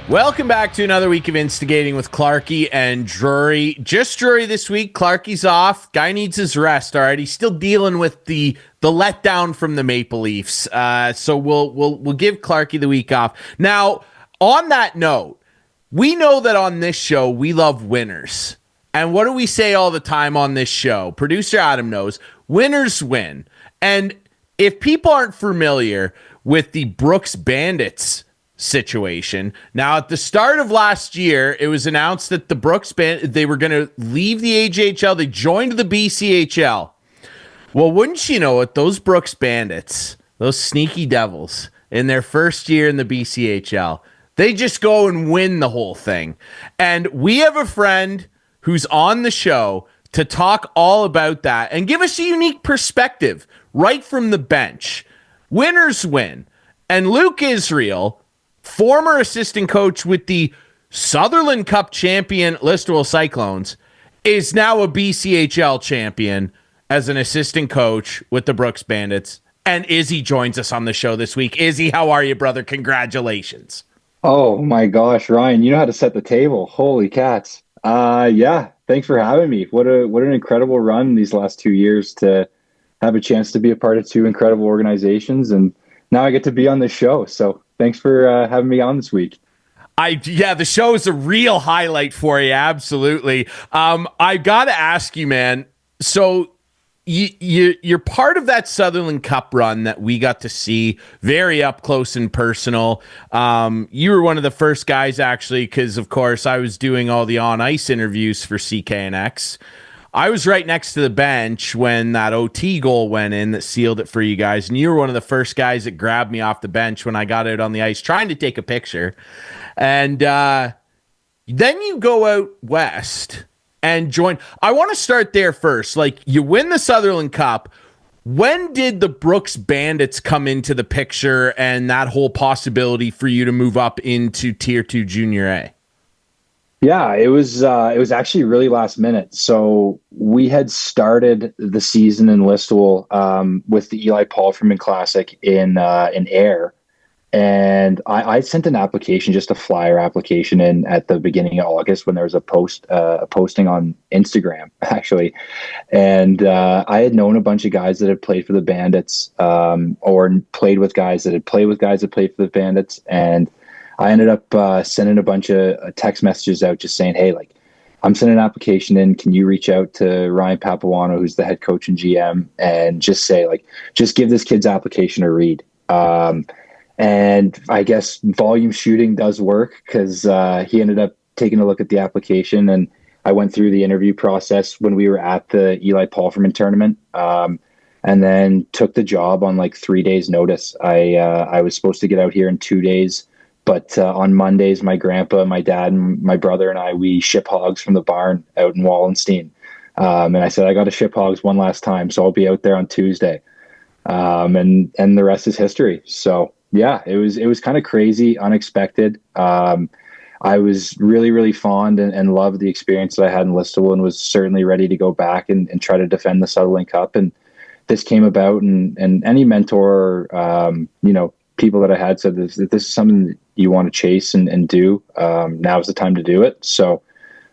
Welcome back to another week of Instigating with Clarky and Drury. Just Drury this week. Clarky's off. Guy needs his rest. All right, he's still dealing with the letdown from the Maple Leafs. So we'll give Clarky the week off. Now, on that note, we know that on this show we love winners. And what do we say all the time on this show? Producer Adam knows. Winners win. And if people aren't familiar with the Brooks Bandits situation. Now, at the start of last year, it was announced that the Brooks Bandits, they were going to leave the AJHL. They joined the BCHL. Well, wouldn't you know it, those Brooks Bandits, those sneaky devils, in their first year in the BCHL, they just go and win the whole thing. And we have a friend who's on the show to talk all about that and give us a unique perspective right from the bench. Winners win. And Luke Israel, former assistant coach with the Sutherland Cup champion Listowel Cyclones, is now a BCHL champion as an assistant coach with the Brooks Bandits. And Izzy joins us on the show this week. Izzy, how are you, brother? Congratulations. Oh my gosh, Ryan, you know how to set the table. Holy cats. Yeah, thanks for having me. What an incredible run these last 2 years to have a chance to be a part of two incredible organizations. And now I get to be on this show. So thanks for having me on this week. The show is a real highlight for you. Absolutely. I got to ask you, man. So you're part of that Sutherland Cup run that we got to see very up close and personal. You were one of the first guys, actually, because, of course, I was doing all the on-ice interviews for CKNX. I was right next to the bench when that OT goal went in that sealed it for you guys. And you were one of the first guys that grabbed me off the bench when I got out on the ice trying to take a picture. And then you go out west and join. I want to start there first. Like, you win the Sutherland Cup. When did the Brooks Bandits come into the picture and that whole possibility for you to move up into Tier 2 Junior A? Yeah, it was actually really last minute. So we had started the season in Listowel with the Eli Palfreman Classic in Ayr, and I sent an application, just a flyer application, in at the beginning of August when there was a posting on Instagram actually, and I had known a bunch of guys that had played for the Bandits, or played with guys that had played with guys that played for the Bandits, and I ended up sending a bunch of text messages out just saying, hey, like, I'm sending an application in. Can you reach out to Ryan Papuano, who's the head coach and GM, and just say, like, just give this kid's application a read. And I guess volume shooting does work, because he ended up taking a look at the application, and I went through the interview process when we were at the Eli Palfreman tournament, and then took the job on like 3 days notice. I was supposed to get out here in 2 days. But on Mondays, my grandpa, my dad, and my brother and I, we ship hogs from the barn out in Wallenstein. And I said, I got to ship hogs one last time, so I'll be out there on Tuesday. And the rest is history. So yeah, it was kind of crazy, unexpected. I was really, really fond and loved the experience that I had in Listowel, and was certainly ready to go back and try to defend the Sutherland Cup. And this came about, and any mentor, people that I had said this is something that you want to chase and do. Now's the time to do it. So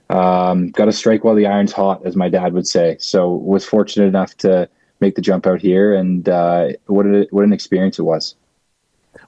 got to strike while the iron's hot, as my dad would say. So was fortunate enough to make the jump out here, and what an experience it was.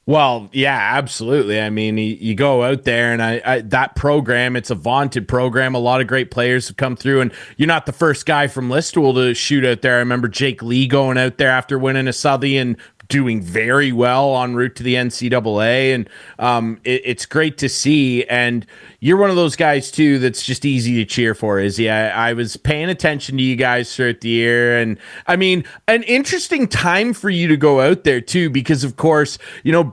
Well, yeah, absolutely. I mean, you go out there, and I that program, it's a vaunted program. A lot of great players have come through, and you're not the first guy from Listowel to shoot out there. I remember Jake Lee going out there after winning a Southie and doing very well en route to the NCAA, and it's great to see. And you're one of those guys too that's just easy to cheer for, Izzy. I was paying attention to you guys throughout the year, and I mean, an interesting time for you to go out there too, because of course,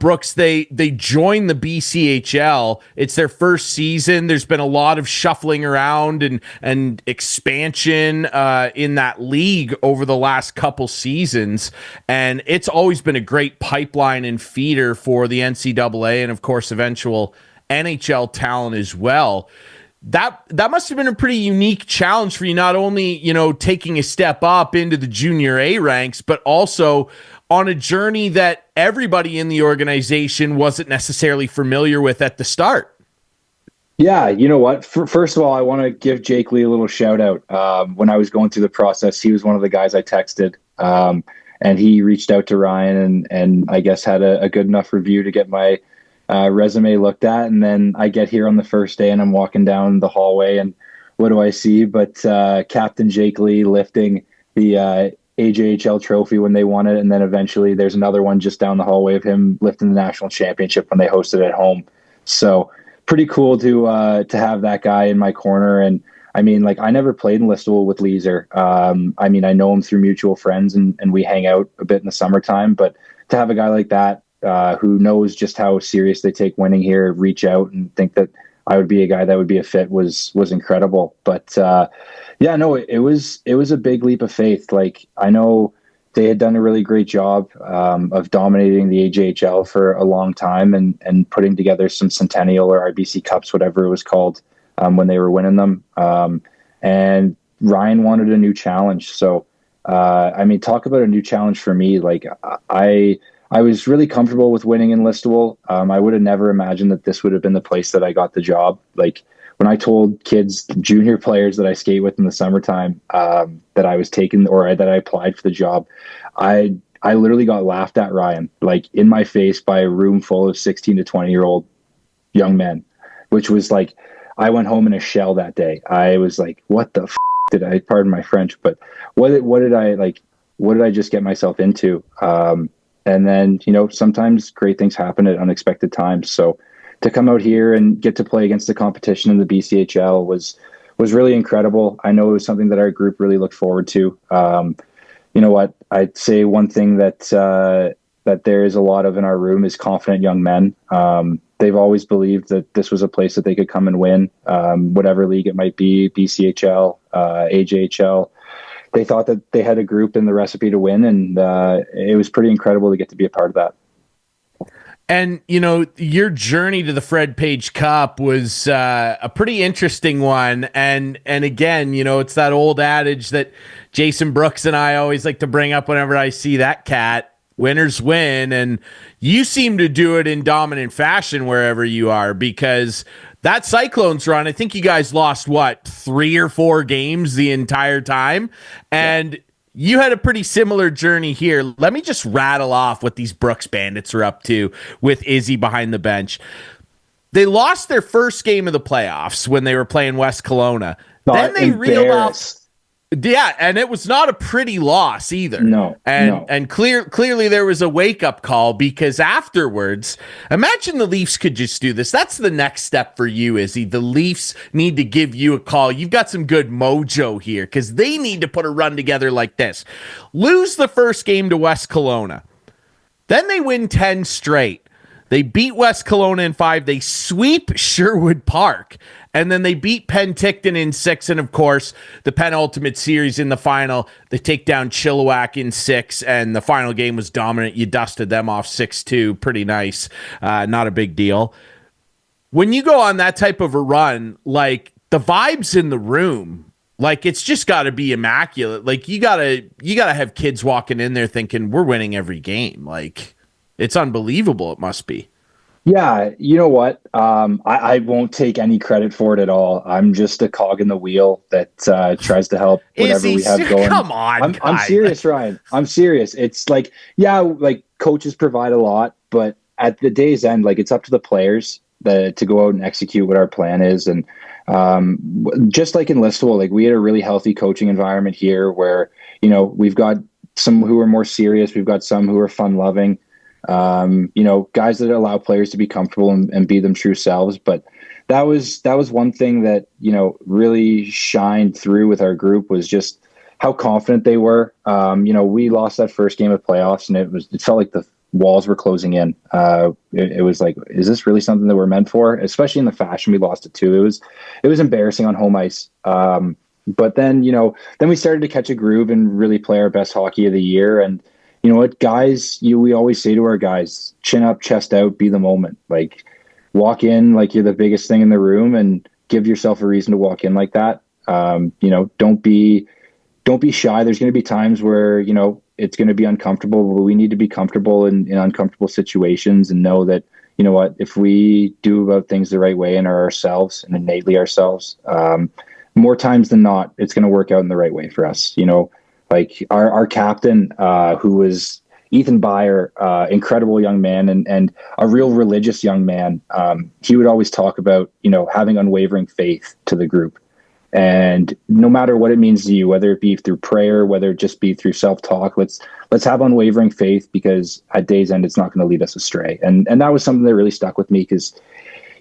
Brooks, they joined the BCHL. It's their first season. There's been a lot of shuffling around and expansion in that league over the last couple seasons, and it's always been a great pipeline and feeder for the NCAA, and of course eventual NHL talent as well. That must have been a pretty unique challenge for you, not only taking a step up into the junior A ranks, but also on a journey that everybody in the organization wasn't necessarily familiar with at the start. Yeah, you know what? First of all, I want to give Jake Lee a little shout out. When I was going through the process, he was one of the guys I texted, and he reached out to Ryan and I guess had a good enough review to get my resume looked at. And then I get here on the first day, and I'm walking down the hallway, and what do I see? But Captain Jake Lee lifting the AJHL trophy when they won it, and then eventually there's another one just down the hallway of him lifting the national championship when they hosted at home. So pretty cool to have that guy in my corner. And I mean, like, I never played in Listowel with Leeser. I mean, I know him through mutual friends, and we hang out a bit in the summertime. But to have a guy like that who knows just how serious they take winning here, reach out and think that I would be a guy that would be a fit was incredible. But yeah, no, it was a big leap of faith. Like, I know they had done a really great job of dominating the AJHL for a long time and putting together some Centennial or IBC Cups, whatever it was called, when they were winning them. And Ryan wanted a new challenge. So, I mean, talk about a new challenge for me. Like, I was really comfortable with winning in Listowel. I would have never imagined that this would have been the place that I got the job. Like, when I told kids, junior players that I skate with in the summertime, that I was taken or that I applied for the job, I literally got laughed at, Ryan, like in my face by a room full of 16 to 20-year-old young men, which was like, I went home in a shell that day. I was like, what the did I, pardon my French, but what did I just get myself into? And then, you know, sometimes great things happen at unexpected times. So to come out here and get to play against the competition in the BCHL was really incredible. I know it was something that our group really looked forward to. You know what? I'd say one thing that there is a lot of in our room is confident young men. They've always believed that this was a place that they could come and win, whatever league it might be, BCHL, AJHL. They thought that they had a group and the recipe to win, and it was pretty incredible to get to be a part of that. And, you know, your journey to the Fred Page Cup was a pretty interesting one. And again, you know, it's that old adage that Jason Brooks and I always like to bring up whenever I see that cat: winners win. And you seem to do it in dominant fashion wherever you are, because that Cyclones run, I think you guys lost, what, 3 or 4 games the entire time? And you had a pretty similar journey here. Let me just rattle off what these Brooks Bandits are up to with Izzy behind the bench. They lost their first game of the playoffs when they were playing West Kelowna. Then they reeled off. Yeah, and it was not a pretty loss either. And clearly there was a wake-up call, because afterwards, imagine the Leafs could just do this. That's the next step for you, Izzy. The Leafs need to give you a call. You've got some good mojo here, because they need to put a run together like this. Lose the first game to West Kelowna. Then they win 10 straight. They beat West Kelowna in 5. They sweep Sherwood Park. And then they beat Penticton in 6. And, of course, the penultimate series in the final, they take down Chilliwack in 6. And the final game was dominant. You dusted them off 6-2. Pretty nice. Not a big deal. When you go on that type of a run, like, the vibes in the room, like, it's just got to be immaculate. Like, you gotta have kids walking in there thinking, we're winning every game. Like, it's unbelievable. It must be. Yeah, you know what? I won't take any credit for it at all. I'm just a cog in the wheel that tries to help whatever we have going. Come on, I'm serious, Ryan. I'm serious. It's like, yeah, like, coaches provide a lot, but at the day's end, like, it's up to the players to go out and execute what our plan is. And just like in Listowel, like, we had a really healthy coaching environment here where, you know, we've got some who are more serious. We've got some who are fun loving. You know, guys that allow players to be comfortable and be them true selves. But that was one thing that, you know, really shined through with our group, was just how confident they were. You know, we lost that first game of playoffs, and it felt like the walls were closing in. It was like, is this really something that we're meant for? Especially in the fashion we lost it to. It was embarrassing on home ice. But then, you know, then we started to catch a groove and really play our best hockey of the year. And you know what, guys, we always say to our guys, chin up, chest out, be the moment. Like, walk in like you're the biggest thing in the room, and give yourself a reason to walk in like that. You know, don't be shy. There's going to be times where, you know, it's going to be uncomfortable, but we need to be comfortable in uncomfortable situations, and know that, you know what, if we do about things the right way and are ourselves and innately ourselves, more times than not, it's going to work out in the right way for us. You know, like our captain, who was Ethan Beyer, incredible young man and a real religious young man. He would always talk about, you know, having unwavering faith to the group. And no matter what it means to you, whether it be through prayer, whether it just be through self-talk, let's have unwavering faith, because at day's end, it's not going to lead us astray. And that was something that really stuck with me, because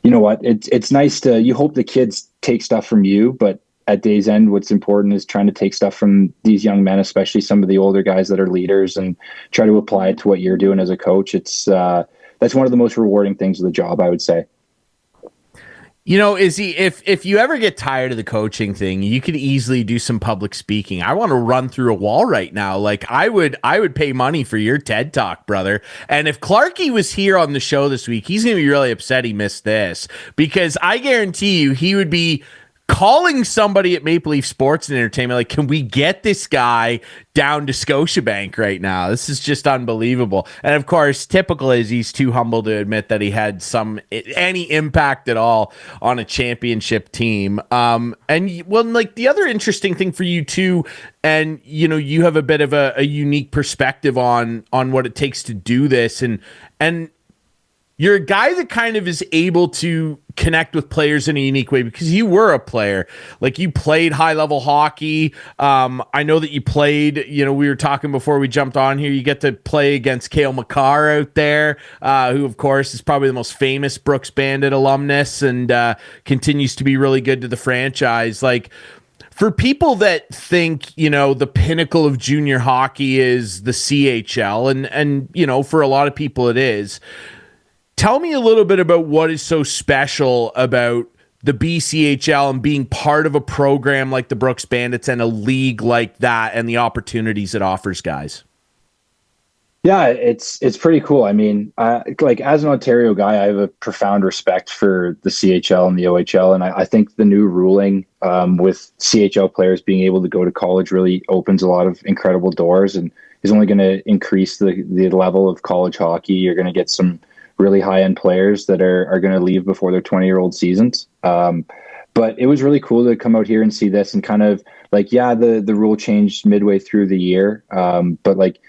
you know what, it's nice to, you hope the kids take stuff from you, but at day's end, what's important is trying to take stuff from these young men, especially some of the older guys that are leaders, and try to apply it to what you're doing as a coach. It's that's one of the most rewarding things of the job, I would say. You know, Izzy, if you ever get tired of the coaching thing, you could easily do some public speaking. I want to run through a wall right now. Like I would pay money for your TED Talk, brother. And if Clarky was here on the show this week, he's going to be really upset he missed this, because I guarantee you he would be calling somebody at Maple Leaf Sports and Entertainment like, can we get this guy down to Scotiabank right now? This is just unbelievable. And of course, typical is he's too humble to admit that he had any impact at all on a championship team. And well, like the other interesting thing for you too, and you know, you have a bit of a unique perspective on what it takes to do this, and you're a guy that kind of is able to connect with players in a unique way, because you were a player. Like you played high level hockey. I know that you played, you know, we were talking before we jumped on here, you get to play against Cale Makar out there, who of course is probably the most famous Brooks Bandit alumnus and continues to be really good to the franchise. Like, for people that think, you know, the pinnacle of junior hockey is the CHL, and you know, for a lot of people it is. Tell me a little bit about what is so special about the BCHL and being part of a program like the Brooks Bandits and a league like that, and the opportunities it offers guys. Yeah, it's pretty cool. I mean, like as an Ontario guy, I have a profound respect for the CHL and the OHL, and I think the new ruling with CHL players being able to go to college really opens a lot of incredible doors, and is only going to increase the level of college hockey. You're going to get some really high-end players that are going to leave before their 20-year-old seasons. But it was really cool to come out here and see this, and kind of like, yeah, the rule changed midway through the year. But like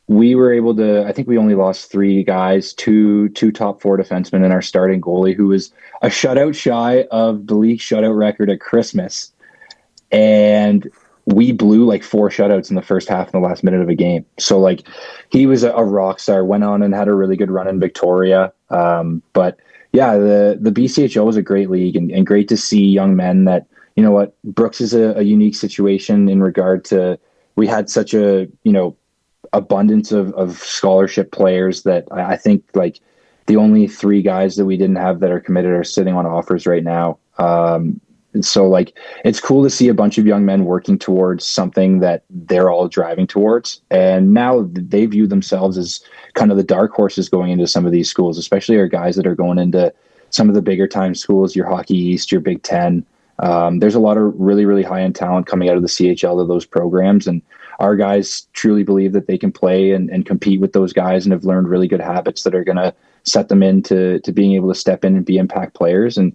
we were able to, I think we only lost 3 guys, two top 4 defensemen, and our starting goalie, who was a shutout shy of the league shutout record at Christmas. And we blew like 4 shutouts in the first half in the last minute of a game. So like he was a rock star, went on and had a really good run in Victoria. But yeah, the BCHO was a great league, and great to see young men that, you know what, Brooks is a unique situation in regard to, we had such a, you know, abundance of scholarship players that I think like the only 3 guys that we didn't have that are committed are sitting on offers right now. And so like, it's cool to see a bunch of young men working towards something that they're all driving towards. And now they view themselves as kind of the dark horses going into some of these schools, especially our guys that are going into some of the bigger time schools, your Hockey East, your Big Ten. There's a lot of really, really high end talent coming out of the CHL to those programs. And our guys truly believe that they can play and compete with those guys, and have learned really good habits that are going to set them into being able to step in and be impact players. And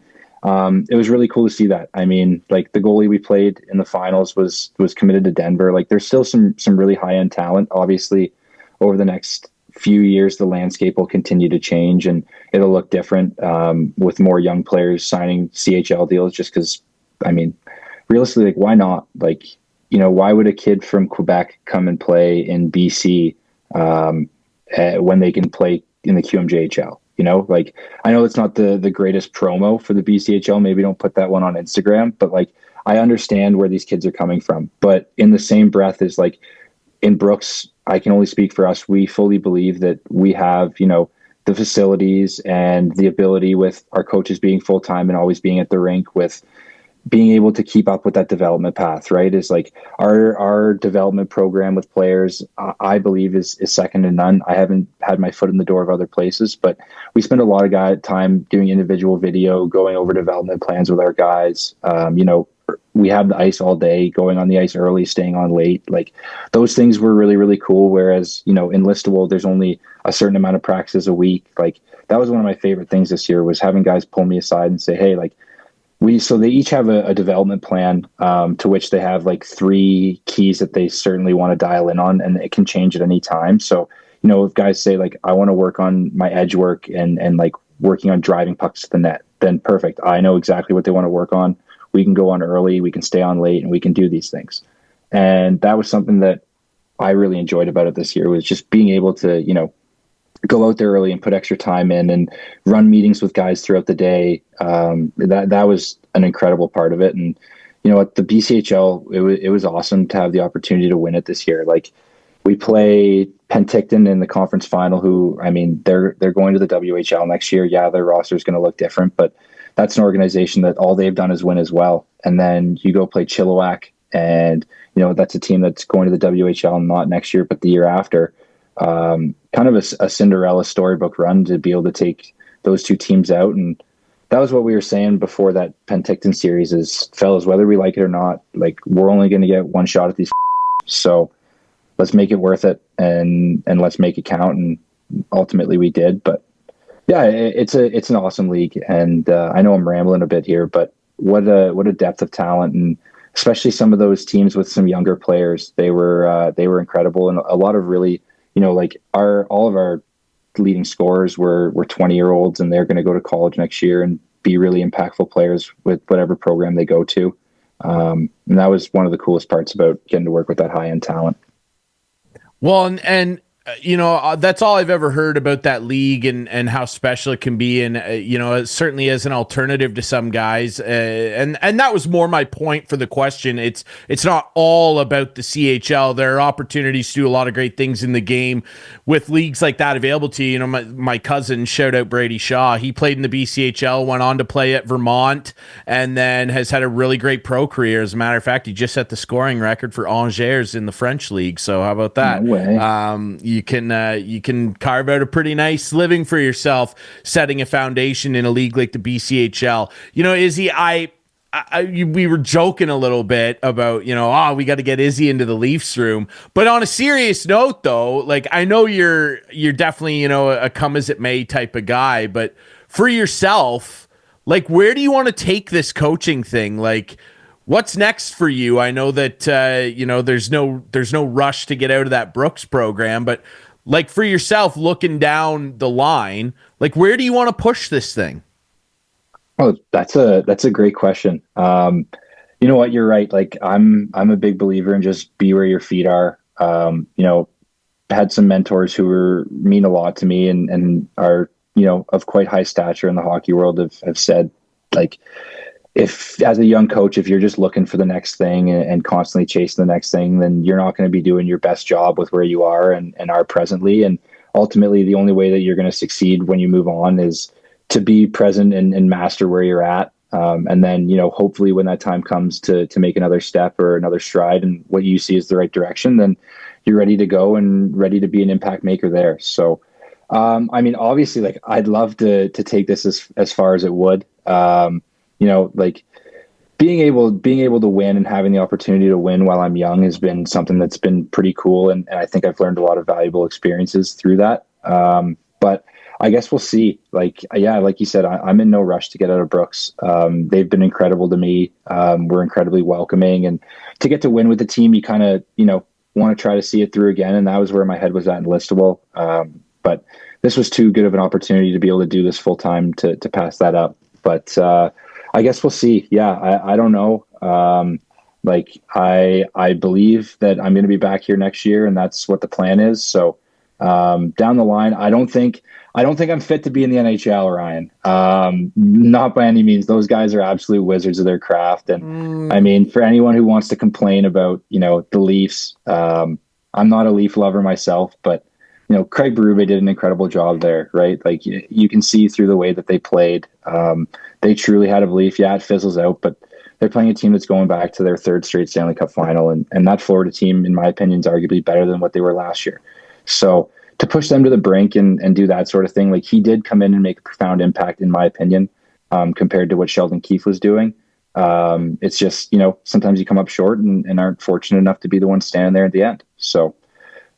it was really cool to see that. I mean, like the goalie we played in the finals was committed to Denver. Like there's still some really high end talent. Obviously, over the next few years, the landscape will continue to change, and it'll look different with more young players signing CHL deals. Just because, I mean, realistically, like why not? Like, you know, why would a kid from Quebec come and play in BC when they can play in the QMJHL? You know, like I know it's not the greatest promo for the BCHL. Maybe don't put that one on Instagram, but like I understand where these kids are coming from. But in the same breath is like in Brooks, I can only speak for us. We fully believe that we have, you know, the facilities and the ability, with our coaches being full-time and always being at the rink, with being able to keep up with that development path, right? Is like our development program with players, I believe is second to none. I haven't had my foot in the door of other places, but we spend a lot of time doing individual video, going over development plans with our guys. You know, we have the ice all day, going on the ice early, staying on late. Like those things were really, really cool. Whereas, you know, in Listowel, there's only a certain amount of practices a week. Like that was one of my favorite things this year, was having guys pull me aside and say, hey, like so they each have a development plan, to which they have like 3 keys that they certainly want to dial in on, and it can change at any time. So, if guys say like, I want to work on my edge work and like working on driving pucks to the net, then perfect. I know exactly what they want to work on. We can go on early, we can stay on late, and we can do these things. And that was something that I really enjoyed about it this year, was just being able to, go out there early and put extra time in and run meetings with guys throughout the day. That was an incredible part of it. And, at the BCHL, it was awesome to have the opportunity to win it this year. Like we play Penticton in the conference final, who, I mean, they're going to the WHL next year. Yeah, their roster is going to look different, but that's an organization that all they've done is win as well. And then you go play Chilliwack, and, that's a team that's going to the WHL not next year, but the year after. Kind of a Cinderella storybook run to be able to take those 2 teams out. And that was what we were saying before that Penticton series is, fellas, whether we like it or not, like we're only going to get one shot at these. So let's make it worth it and let's make it count. And ultimately we did, but yeah, it's an awesome league. And, I know I'm rambling a bit here, but what a depth of talent, and especially some of those teams with some younger players, they were incredible. And a lot of really, like all of our leading scorers were 20-year-olds, and they're going to go to college next year and be really impactful players with whatever program they go to. And that was one of the coolest parts about getting to work with that high-end talent. Well, and that's all I've ever heard about that league and how special it can be. And, certainly as an alternative to some guys. And that was more my point for the question. It's not all about the CHL. There are opportunities to do a lot of great things in the game with leagues like that available to you. My cousin, shout out Brady Shaw, he played in the BCHL, went on to play at Vermont, and then has had a really great pro career. As a matter of fact, he just set the scoring record for Angers in the French league. So how about that? No way. You can carve out a pretty nice living for yourself, setting a foundation in a league like the BCHL. Izzy, we were joking a little bit about, we got to get Izzy into the Leafs room. But on a serious note, though, like I know you're definitely, a come as it may type of guy, but for yourself, like where do you want to take this coaching thing? Like, what's next for you? I know that there's no rush to get out of that Brooks program, but like for yourself, looking down the line, like where do you want to push this thing? Oh, that's a great question. You know what? You're right. Like I'm a big believer in just be where your feet are. Had some mentors who mean a lot to me and are, of quite high stature in the hockey world have said, like, if as a young coach, if you're just looking for the next thing and constantly chasing the next thing, then you're not going to be doing your best job with where you are and are presently. And ultimately, the only way that you're going to succeed when you move on is to be present and master where you're at. And then, hopefully when that time comes to make another step or another stride and what you see is the right direction, then you're ready to go and ready to be an impact maker there. So, obviously, like I'd love to take this as far as it would. Like being able to win and having the opportunity to win while I'm young has been something that's been pretty cool. And I think I've learned a lot of valuable experiences through that. But I guess we'll see. Like you said, I'm in no rush to get out of Brooks. They've been incredible to me. We're incredibly welcoming, and to get to win with the team, you kind of, want to try to see it through again. And that was where my head was at in Listowel. But this was too good of an opportunity to be able to do this full time to pass that up. But, I guess we'll see. Yeah, I don't know. I believe that I'm going to be back here next year, and that's what the plan is. So down the line, I don't think I'm fit to be in the NHL, Ryan. Not by any means. Those guys are absolute wizards of their craft. And for anyone who wants to complain about, the Leafs, I'm not a Leaf lover myself, but Craig Berube did an incredible job there, right? Like you can see through the way that they played. They truly had a belief. Yeah, it fizzles out, but they're playing a team that's going back to their 3rd straight Stanley Cup final. And that Florida team, in my opinion, is arguably better than what they were last year. So to push them to the brink and do that sort of thing, like he did come in and make a profound impact, in my opinion, compared to what Sheldon Keefe was doing. It's just, sometimes you come up short and aren't fortunate enough to be the one standing there at the end. So,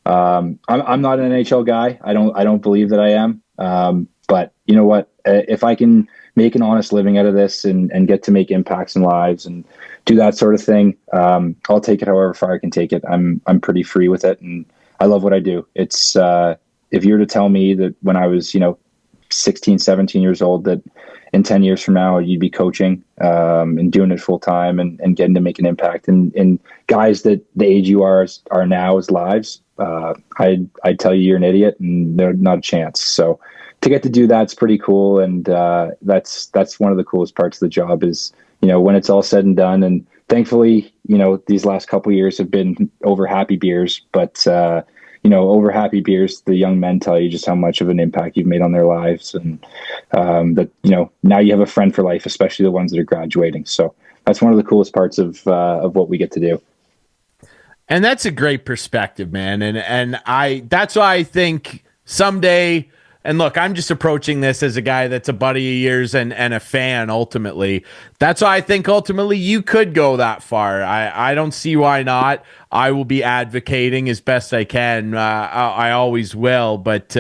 I'm not an NHL guy. I don't believe that I am. But you know what? If I can make an honest living out of this and get to make impacts in lives and do that sort of thing, I'll take it however far I can take it. I'm pretty free with it, and I love what I do. It's if you were to tell me that when I was 16, 17 years old, that in 10 years from now you'd be coaching and doing it full time and getting to make an impact in guys that the age you are now's lives, I'd tell you you're an idiot and there's not a chance. So to get to do that's pretty cool, and that's one of the coolest parts of the job is when it's all said and done. And thankfully these last couple of years have been over happy beers, but over happy beers, the young men tell you just how much of an impact you've made on their lives, and that now you have a friend for life, especially the ones that are graduating. So that's one of the coolest parts of what we get to do. And that's a great perspective, man. And that's why I think someday. And look, I'm just approaching this as a guy that's a buddy of yours and a fan ultimately. That's why I think ultimately you could go that far. I don't see why not. I will be advocating as best I can. I always will, but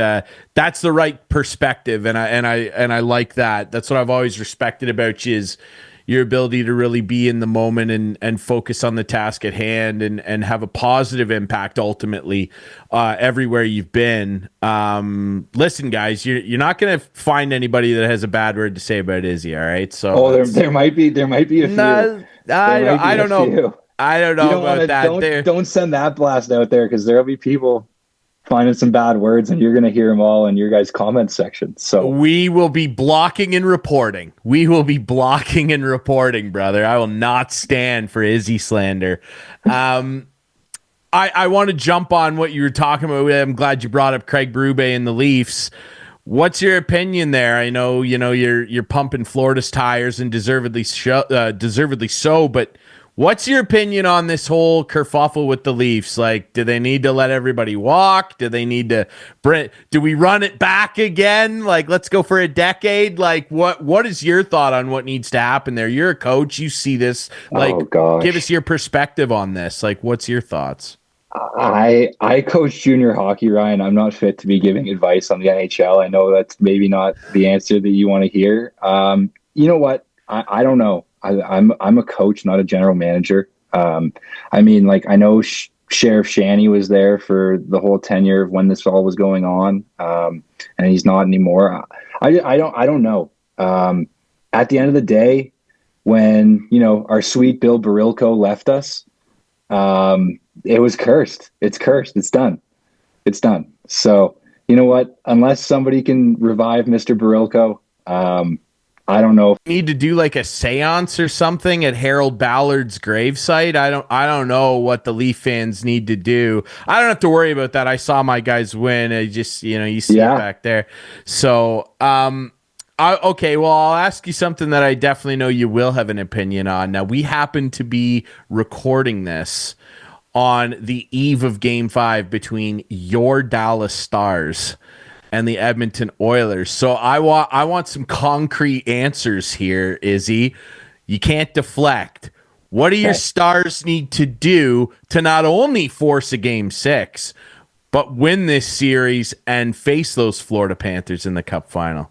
that's the right perspective, and I like that. That's what I've always respected about you is your ability to really be in the moment and focus on the task at hand and have a positive impact ultimately everywhere you've been. Listen, guys, you're not going to find anybody that has a bad word to say about Izzy, all right? So there might be a few. I don't know. I don't know about that. Don't send that blast out there, because there'll be people finding some bad words, and you're going to hear them all in your guys' comment section. So we will be blocking and reporting. Brother. I will not stand for Izzy slander. I want to jump on what you were talking about. I'm glad you brought up Craig Berube and the Leafs. What's your opinion there? I know you're pumping Florida's tires, and deservedly so, but what's your opinion on this whole kerfuffle with the Leafs? Like, do they need to let everybody walk? Do they need to do we run it back again? Like, let's go for a decade? Like, what is your thought on what needs to happen there? You're a coach. You see this. Like, give us your perspective on this. Like, what's your thoughts? I coach junior hockey, Ryan. I'm not fit to be giving advice on the NHL. I know that's maybe not the answer that you want to hear. You know what? I don't know. I'm a coach, not a general manager. I know Sheriff Shanny was there for the whole tenure of when this all was going on, and he's not anymore. I don't know. At the end of the day, when our sweet Bill Barilko left us, it was cursed. It's cursed. It's done. So you know what? Unless somebody can revive Mr. Barilko, I don't know. Need to do like a seance or something at Harold Ballard's gravesite. I don't know what the Leaf fans need to do. I don't have to worry about that. I saw my guys win. I just, you see it back there. So, okay, well, I'll ask you something that I definitely know you will have an opinion on. Now, we happen to be recording this on the eve of Game 5 between your Dallas Stars and the Edmonton Oilers. So I want some concrete answers here, Izzy. You can't deflect. What do your Stars need to do to not only force a Game 6, but win this series and face those Florida Panthers in the Cup final?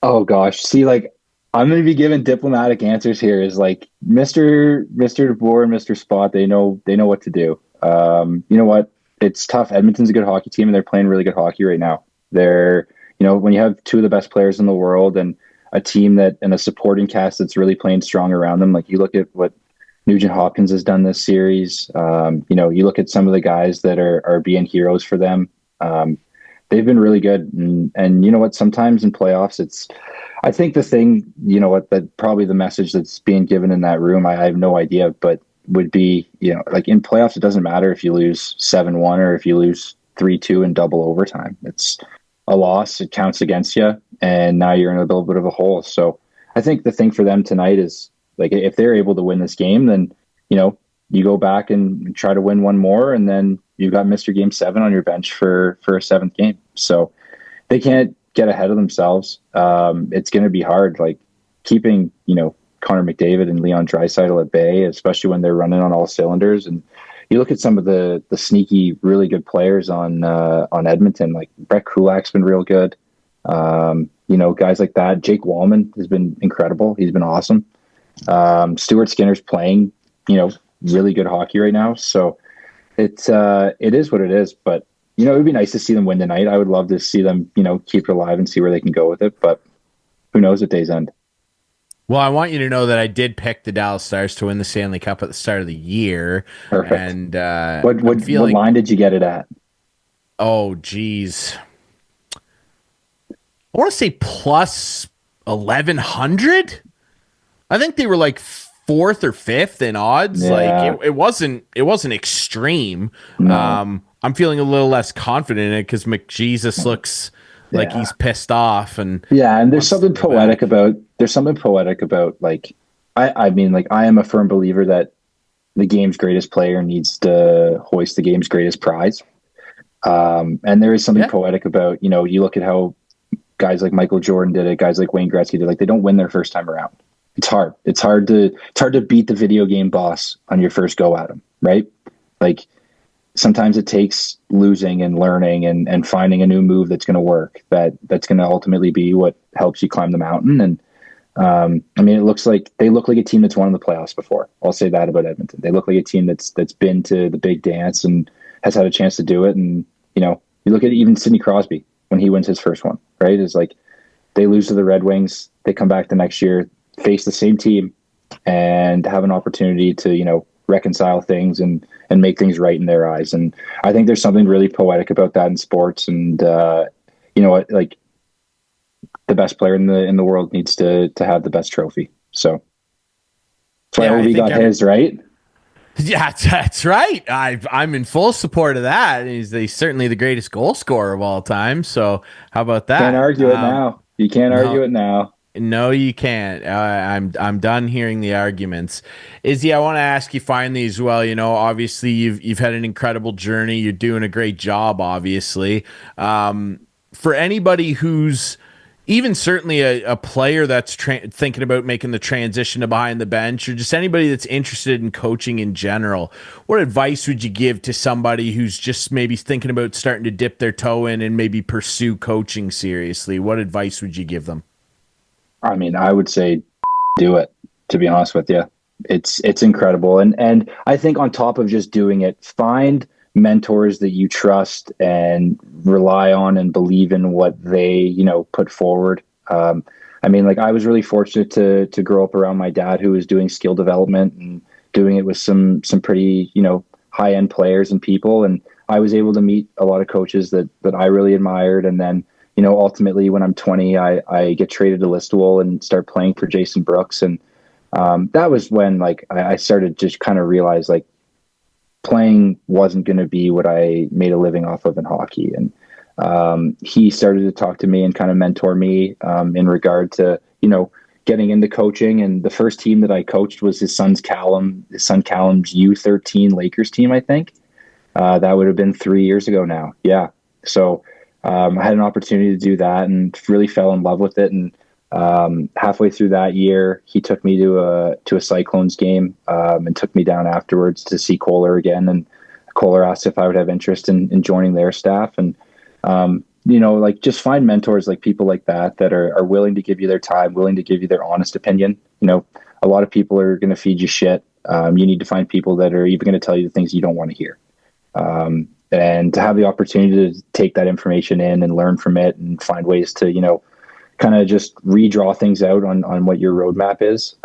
Oh gosh, see, like, I'm going to be giving diplomatic answers here. Is like Mr. DeBoer and Mr. Spot, they know what to do. You know what? It's tough. Edmonton's a good hockey team, and they're playing really good hockey right now. They're, when you have two of the best players in the world and a team and a supporting cast that's really playing strong around them. Like, you look at what Nugent Hopkins has done this series. You look at some of the guys that are being heroes for them. They've been really good. And you know what? Sometimes in playoffs, I think the thing, that probably the message that's being given in that room, I have no idea, but would be, like in playoffs, it doesn't matter if you lose 7-1 or if you lose 3-2 in double overtime. It's a loss. It counts against you. And now you're in a little bit of a hole. So I think the thing for them tonight is, like, if they're able to win this game, then, you go back and try to win one more. And then you've got Mr. Game 7 on your bench for a seventh game. So they can't get ahead of themselves. It's going to be hard, like keeping, Connor McDavid and Leon Draisaitl at bay, especially when they're running on all cylinders. And, you look at some of the sneaky, really good players on Edmonton, like Brett Kulak's been real good. Guys like that. Jake Wallman has been incredible. He's been awesome. Stuart Skinner's playing, really good hockey right now. So it is what it is. But it would be nice to see them win tonight. I would love to see them, keep it alive and see where they can go with it. But who knows at day's end. Well, I want you to know that I did pick the Dallas Stars to win the Stanley Cup at the start of the year. Perfect. And what line did you get it at? Oh, geez. I want to say plus 1,100. I think they were like fourth or fifth in odds. Yeah. Like it wasn't extreme. No. I'm feeling a little less confident in it because McJesus looks like he's pissed off. And there's something poetic about like I mean, like, I am a firm believer that the game's greatest player needs to hoist the game's greatest prize. And there is something poetic about, you look at how guys like Michael Jordan did it, guys like Wayne Gretzky did, like, they don't win their first time around. It's hard. It's hard to beat the video game boss on your first go at him, right? Like, sometimes it takes losing and learning and finding a new move that's going to work, that's going to ultimately be what helps you climb the mountain. And I mean, they look like a team that's won in the playoffs before. I'll say that about Edmonton. They look like a team that's been to the big dance and has had a chance to do it. And you look at even Sidney Crosby when he wins his first one, right? It's like they lose to the Red Wings, they come back the next year, face the same team, and have an opportunity to reconcile things and make things right in their eyes. And I think there's something really poetic about that in sports. And like, the best player in the world needs to have the best trophy. So that's why Ovi got his, right? Yeah, that's right. I'm in full support of that. He's certainly the greatest goal scorer of all time. So how about that? Can't argue it now. You can't argue it now. No, you can't. I'm done hearing the arguments. Izzy, I want to ask you finally as well. Obviously you've had an incredible journey. You're doing a great job, obviously. For anybody who's even certainly a player that's thinking about making the transition to behind the bench, or just anybody that's interested in coaching in general, what advice would you give to somebody who's just maybe thinking about starting to dip their toe in and maybe pursue coaching seriously? What advice would you give them? I mean, I would say do it, to be honest with you. It's incredible. And I think on top of just doing it, find mentors that you trust and rely on and believe in what they, put forward. I mean, like, I was really fortunate to grow up around my dad, who was doing skill development and doing it with some pretty, high end players and people. And I was able to meet a lot of coaches that I really admired. And then, ultimately when I'm 20, I get traded to Listowel and start playing for Jason Brooks. And that was when, like, I started just kind of realize, like, playing wasn't going to be what I made a living off of in hockey. And he started to talk to me and kind of mentor me in regard to, getting into coaching. And the first team that I coached was his son Callum's U13 Lakers team, I think. That would have been 3 years ago now. Yeah. So I had an opportunity to do that and really fell in love with it. And halfway through that year, he took me to a Cyclones game and took me down afterwards to see Kohler again. And Kohler asked if I would have interest in joining their staff. And, like, just find mentors, like people like that are willing to give you their time, willing to give you their honest opinion. A lot of people are going to feed you shit. You need to find people that are even going to tell you the things you don't want to hear. And to have the opportunity to take that information in and learn from it and find ways to, kind of just redraw things out on what your roadmap is.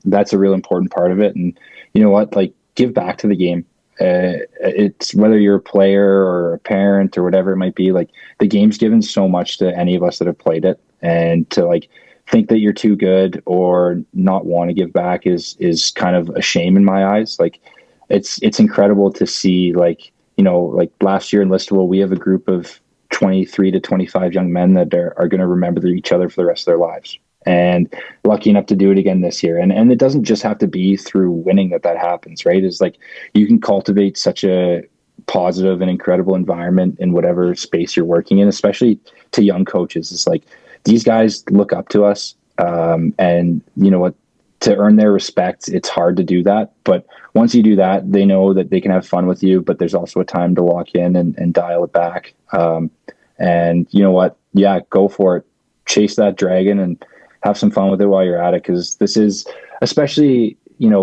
That's a real important part of it. And you know what, like, give back to the game. It's whether you're a player or a parent or whatever it might be, like, the game's given so much to any of us that have played it, and to, like, think that you're too good or not want to give back is kind of a shame in my eyes. Like, it's incredible to see, like, like last year in Listowel, we have a group of 23 to 25 young men that are going to remember each other for the rest of their lives. And lucky enough to do it again this year. And it doesn't just have to be through winning that happens, right? It's like, you can cultivate such a positive and incredible environment in whatever space you're working in, especially to young coaches. It's like, these guys look up to us. And you know what? to earn their respect, it's hard to do that. But once you do that, they know that they can have fun with you, but there's also a time to lock in and dial it back. And you know what? Yeah, go for it. Chase that dragon and have some fun with it while you're at it. Because this is, especially,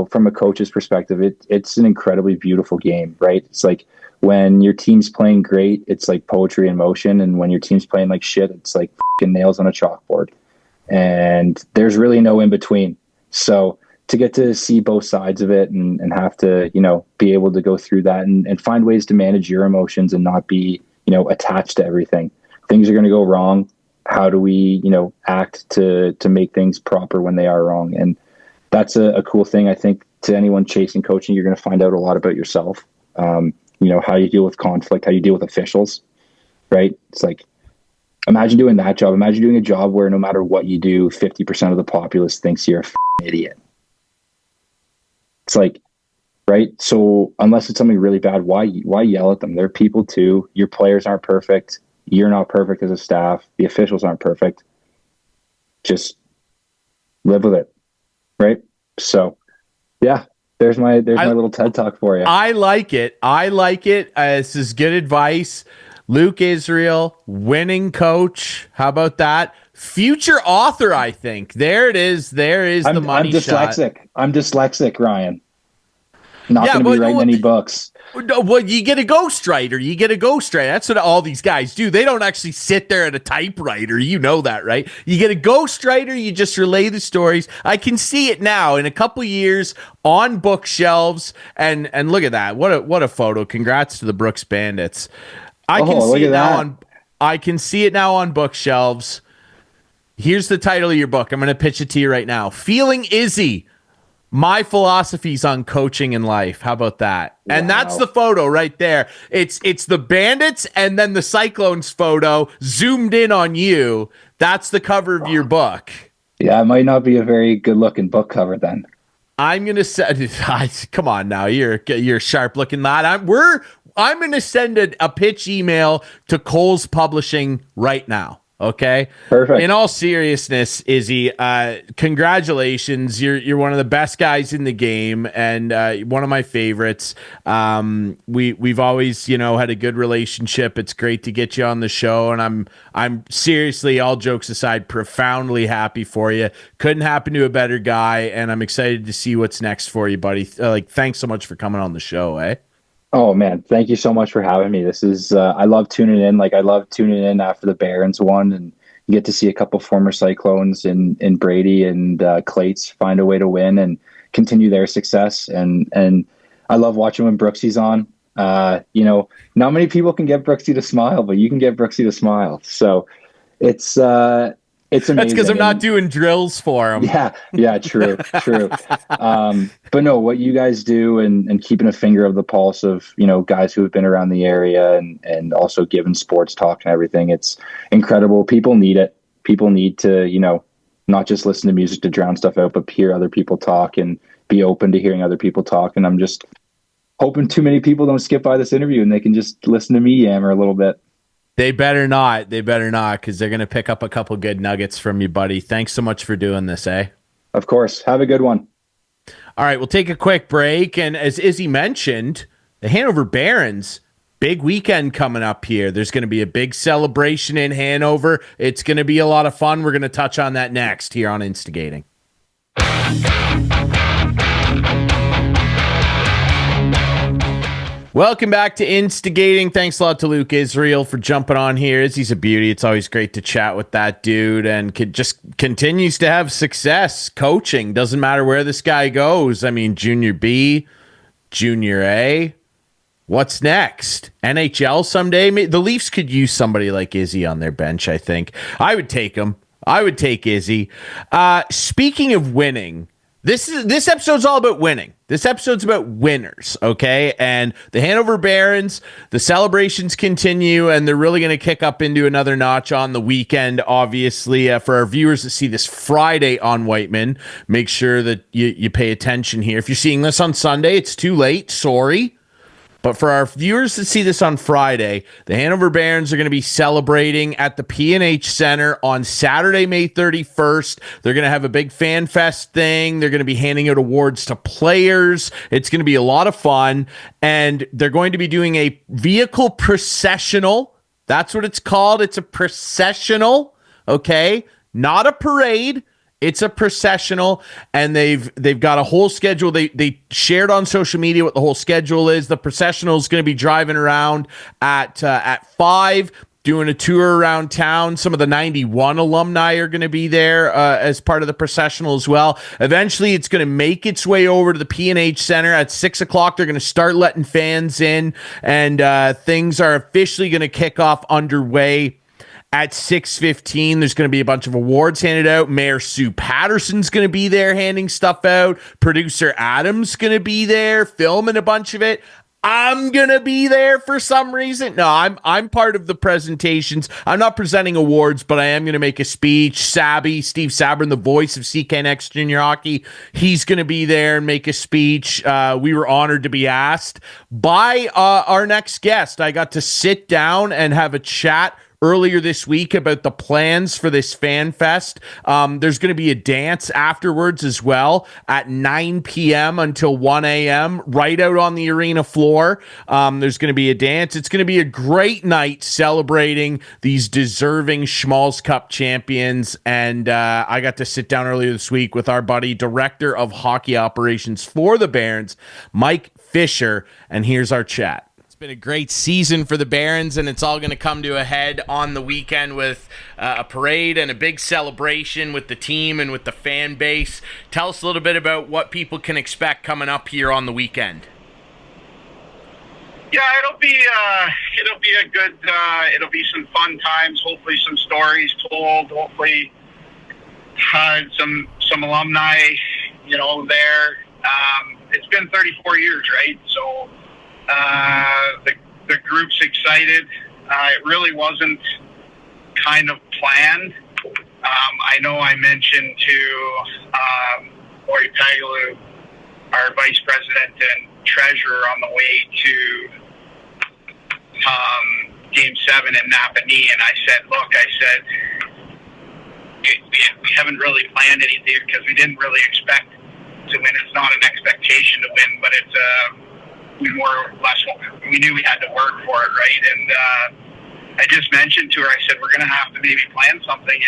from a coach's perspective, it's an incredibly beautiful game, right? It's like when your team's playing great, it's like poetry in motion. And when your team's playing like shit, it's like fucking nails on a chalkboard. And there's really no in between. So to get to see both sides of it and have to, be able to go through that and find ways to manage your emotions and not be, attached to everything. Things are going to go wrong. How do we, act to make things proper when they are wrong? And that's a cool thing. I think to anyone chasing coaching, you're going to find out a lot about yourself. How you deal with conflict, how you deal with officials, right? It's like, imagine doing that job. Imagine doing a job where no matter what you do, 50% of the populace thinks you're a idiot. It's like, right? So unless it's something really bad, why yell at them? They're people too. Your players aren't perfect. You're not perfect as a staff. The officials aren't perfect. Just live with it, right? So, yeah, there's my little TED Talk for you. I like it. This is good advice. Luke Israel, winning coach. How about that? Future author, I think. There it is. There is the money shot. I'm dyslexic, Ryan. Not going to be writing any books. Well, you get a ghostwriter. That's what all these guys do. They don't actually sit there at a typewriter. You know that, right? You get a ghostwriter. You just relay the stories. I can see it now in a couple years on bookshelves. And look at that. What a photo. Congrats to the Brooks Bandits. I can see it now on bookshelves. Here's the title of your book. I'm going to pitch it to you right now. Feeling Izzy. My philosophies on coaching and life. How about that? Wow. And that's the photo right there. It's the Bandits and then the Cyclones photo zoomed in on you. That's the cover of your book. Yeah, it might not be a very good looking book cover then. I'm going to say, come on now. You're sharp looking lad. I'm going to send a pitch email to Coles Publishing right now. Okay. Perfect. In all seriousness, Izzy, congratulations. You're one of the best guys in the game and one of my favorites. We've always, had a good relationship. It's great to get you on the show, and I'm seriously, all jokes aside, profoundly happy for you. Couldn't happen to a better guy, and I'm excited to see what's next for you, buddy. Thanks so much for coming on the show, eh? Oh man, thank you so much for having me. This is, I love tuning in. I love tuning in after the Barons won, and you get to see a couple former Cyclones in Brady and Clates find a way to win and continue their success. And I love watching when Brooksy's on. Not many people can get Brooksy to smile, but you can get Brooksy to smile. So it's amazing. That's because I'm not doing drills for him. Yeah, true. But no, what you guys do and keeping a finger of the pulse of, guys who have been around the area and also giving sports talk and everything, it's incredible. People need it. People need to, not just listen to music to drown stuff out, but hear other people talk and be open to hearing other people talk. And I'm just hoping too many people don't skip by this interview and they can just listen to me yammer a little bit. They better not, because they're going to pick up a couple good nuggets from you, buddy. Thanks so much for doing this, eh? Of course. Have a good one. All right, we'll take a quick break. And as Izzy mentioned, the Hanover Barons, big weekend coming up here. There's going to be a big celebration in Hanover. It's going to be a lot of fun. We're going to touch on that next here on Instigating. Welcome back to Instigating. Thanks a lot to Luke Israel for jumping on here. He's a beauty. It's always great to chat with that dude, and just continues to have success coaching. Doesn't matter where this guy goes. I mean, Junior B, Junior A. What's next? NHL someday? The Leafs could use somebody like Izzy on their bench, I think. I would take him. I would take Izzy. Speaking of winning, this episode's all about winning. This episode's about winners, okay? And the Hanover Barons, the celebrations continue, and they're really going to kick up into another notch on the weekend, obviously. For our viewers that see this Friday on Whiteman, make sure that you pay attention here. If you're seeing this on Sunday, it's too late. Sorry. But for our viewers to see this on Friday, the Hanover Barons are going to be celebrating at the P&H Center on Saturday, May 31st. They're going to have a big fan fest thing. They're going to be handing out awards to players. It's going to be a lot of fun. And they're going to be doing a vehicle processional. That's what it's called. It's a processional, okay? Not a parade. It's a processional, and they've got a whole schedule. They shared on social media what the whole schedule is. The processional is going to be driving around at 5, doing a tour around town. Some of the 91 alumni are going to be there as part of the processional as well. Eventually, it's going to make its way over to the P&H Center at 6 o'clock. They're going to start letting fans in, and things are officially going to kick off underway at 6:15. There's going to be a bunch of awards handed out. Mayor Sue Patterson's going to be there handing stuff out. Producer Adam's going to be there filming a bunch of it. I'm going to be there for some reason. No, I'm part of the presentations. I'm not presenting awards, but I am going to make a speech. Steve Sabrin, the voice of CKNX Junior Hockey, he's going to be there and make a speech. We were honored to be asked by our next guest. I got to sit down and have a chat earlier this week about the plans for this fan fest. There's going to be a dance afterwards as well at 9 p.m. until 1 a.m. right out on the arena floor. There's going to be a dance. It's going to be a great night celebrating these deserving Schmalz Cup champions. And I got to sit down earlier this week with our buddy, Director of Hockey Operations for the Barons, Mike Fisher. And here's our chat. It's been a great season for the Barons, and it's all going to come to a head on the weekend with a parade and a big celebration with the team and with the fan base. Tell us a little bit about what people can expect coming up here on the weekend. Yeah, it'll be a good, it'll be some fun times. Hopefully, some stories told. Hopefully, some alumni, there. It's been 34 years, right? So. The group's excited. It really wasn't kind of planned. I know I mentioned to Lori Pagalu, our vice president and treasurer, on the way to Game 7 in Napanee, and I said, we haven't really planned anything because we didn't really expect to win. It's not an expectation to win, but it's we more or less, we knew we had to work for it, right? And I just mentioned to her, I said, we're going to have to maybe plan something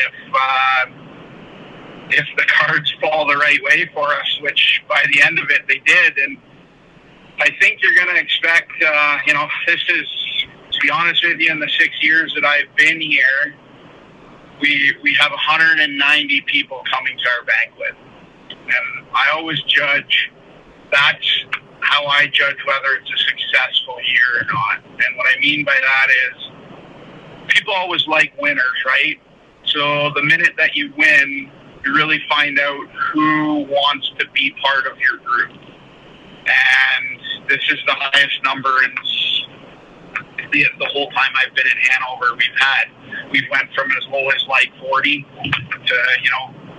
if the cards fall the right way for us, which by the end of it, they did. And I think you're going to expect, this is, to be honest with you, in the 6 years that I've been here, we have 190 people coming to our banquet. And I always judge, that's how I judge whether it's a successful year or not. And what I mean by that is people always like winners, right? So the minute that you win, you really find out who wants to be part of your group. And this is the highest number in the whole time I've been in Hanover we've went from as low as like 40 to,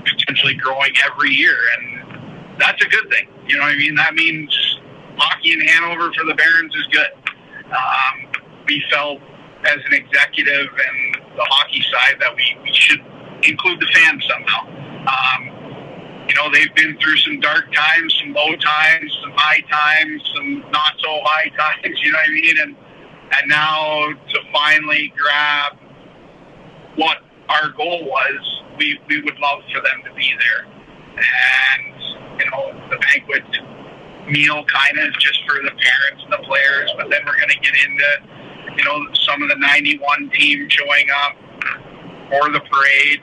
potentially growing every year. And that's a good thing. You know what I mean? That means hockey in Hanover for the Barons is good. We felt as an executive and the hockey side that we should include the fans somehow. They've been through some dark times, some low times, some high times, some not so high times, you know what I mean? And now to finally grab what our goal was, we would love for them to be there. And, the banquet meal kind of just for the parents and the players, but then we're going to get into, some of the 91 team showing up for the parade.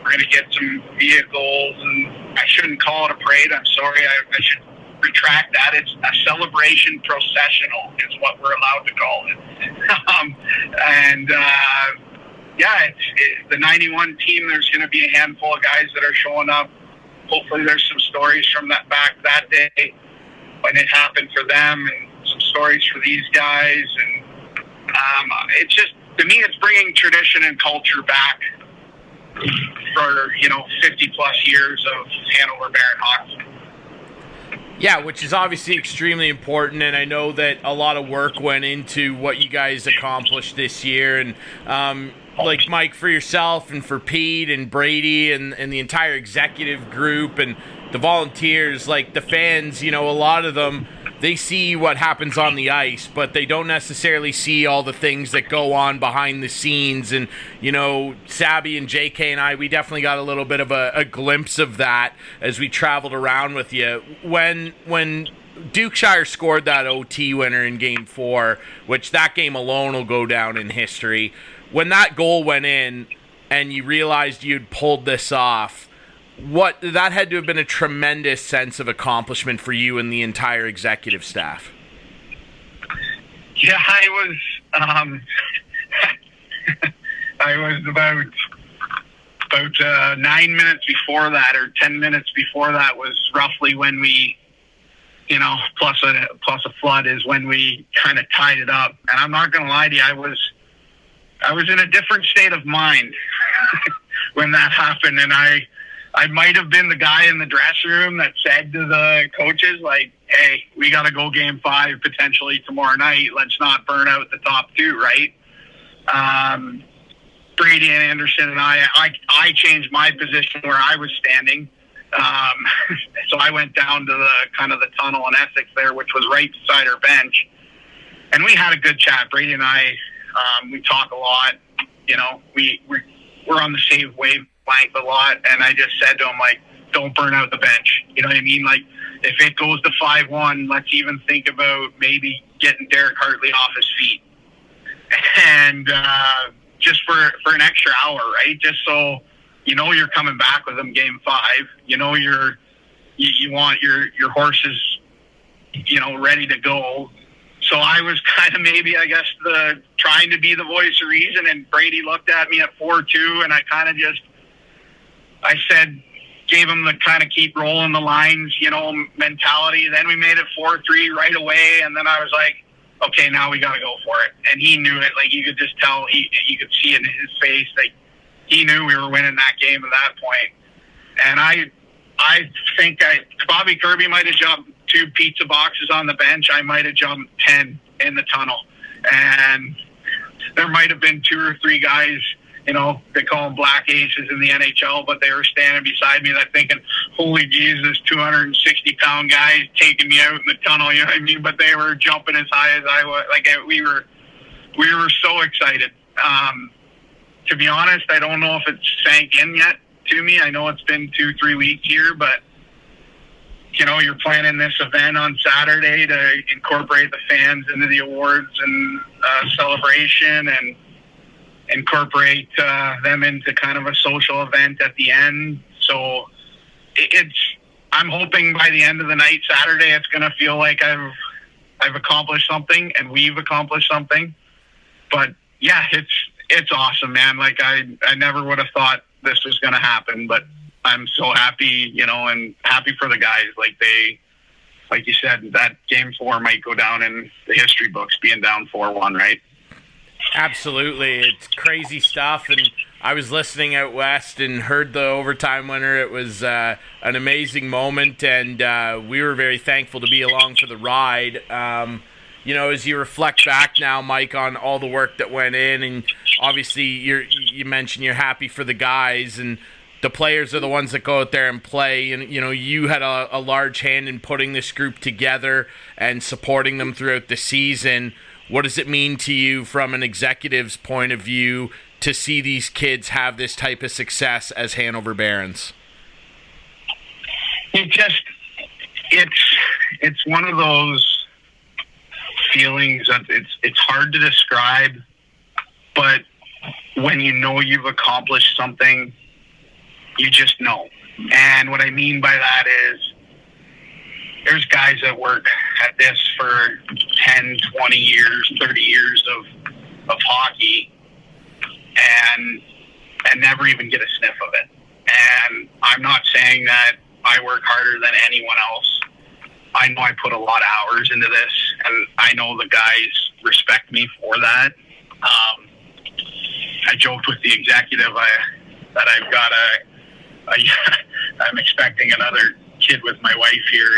We're going to get some vehicles, and I shouldn't call it a parade. I'm sorry. I should retract that. It's a celebration processional is what we're allowed to call it. The 91 team, there's going to be a handful of guys that are showing up. Hopefully there's some stories from that day when it happened for them, and some stories for these guys. And it's just, to me, it's bringing tradition and culture back for 50 plus years of Hanover Baron hockey. Yeah, which is obviously extremely important, and I know that a lot of work went into what you guys accomplished this year. And like Mike, for yourself and for Pete and Brady and the entire executive group and the volunteers, like the fans, a lot of them, they see what happens on the ice, but they don't necessarily see all the things that go on behind the scenes. And, Sabby and JK and I, we definitely got a little bit of a glimpse of that as we traveled around with you. When Dukeshire scored that OT winner in Game 4, which that game alone will go down in history, when that goal went in and you realized you'd pulled this off, that had to have been a tremendous sense of accomplishment for you and the entire executive staff. Yeah, I was about 9 minutes before that, or 10 minutes before that was roughly when we, plus a flood is when we kind of tied it up. And I'm not going to lie to you, I was in a different state of mind when that happened, and I might have been the guy in the dressing room that said to the coaches, like, hey, we got to go Game 5 potentially tomorrow night. Let's not burn out the top two, right? Brady and Anderson and I changed my position where I was standing. So I went down to the kind of the tunnel in Essex there, which was right beside our bench. And we had a good chat. Brady and I, we talk a lot. We're on the same wavelength a lot, and I just said to him, like, don't burn out the bench. You know what I mean? Like, if it goes to 5-1, let's even think about maybe getting Derek Hartley off his feet. And just for an extra hour, right? Just so you're coming back with them Game 5. You want your horses, ready to go. So I was kind of maybe, I guess, trying to be the voice of reason, and Brady looked at me at 4-2, and I kind of I said, gave him the kind of keep rolling the lines, mentality. Then we made it 4-3 right away, and then I was like, okay, now we got to go for it. And he knew it. Like, you could just tell, you could see it in his face. Like, he knew we were winning that game at that point. And I think Bobby Kirby might have jumped 2 pizza boxes on the bench. I might have jumped 10 in the tunnel. And there might have been 2 or 3 guys, they call them black aces in the NHL, but they were standing beside me, like thinking, holy Jesus, 260-pound guys taking me out in the tunnel, you know what I mean? But they were jumping as high as I was. Like, we were so excited. To be honest, I don't know if it's sank in yet to me. I know it's been 2-3 weeks here, but you're planning this event on Saturday to incorporate the fans into the awards and celebration, and incorporate them into kind of a social event at the end. So I'm hoping by the end of the night Saturday, it's going to feel like I've accomplished something, and we've accomplished something. But yeah, it's awesome, man. Like, I never would have thought this was going to happen, but I'm so happy, and happy for the guys. Like you said, that Game 4 might go down in the history books, being down 4-1, right? Absolutely. It's crazy stuff. And I was listening out west and heard the overtime winner. It was an amazing moment, and we were very thankful to be along for the ride. As you reflect back now, Mike, on all the work that went in, and obviously you mentioned you're happy for the guys, and the players are the ones that go out there and play. And, you had a large hand in putting this group together and supporting them throughout the season. What does it mean to you from an executive's point of view to see these kids have this type of success as Hanover Barons? It's one of those feelings that it's hard to describe, but when you've accomplished something, you just know. And what I mean by that is, there's guys that work at this for 10, 20 years, 30 years of hockey and never even get a sniff of it. And I'm not saying that I work harder than anyone else. I know I put a lot of hours into this, and I know the guys respect me for that. I joked with the executive that I've got I'm expecting another kid with my wife here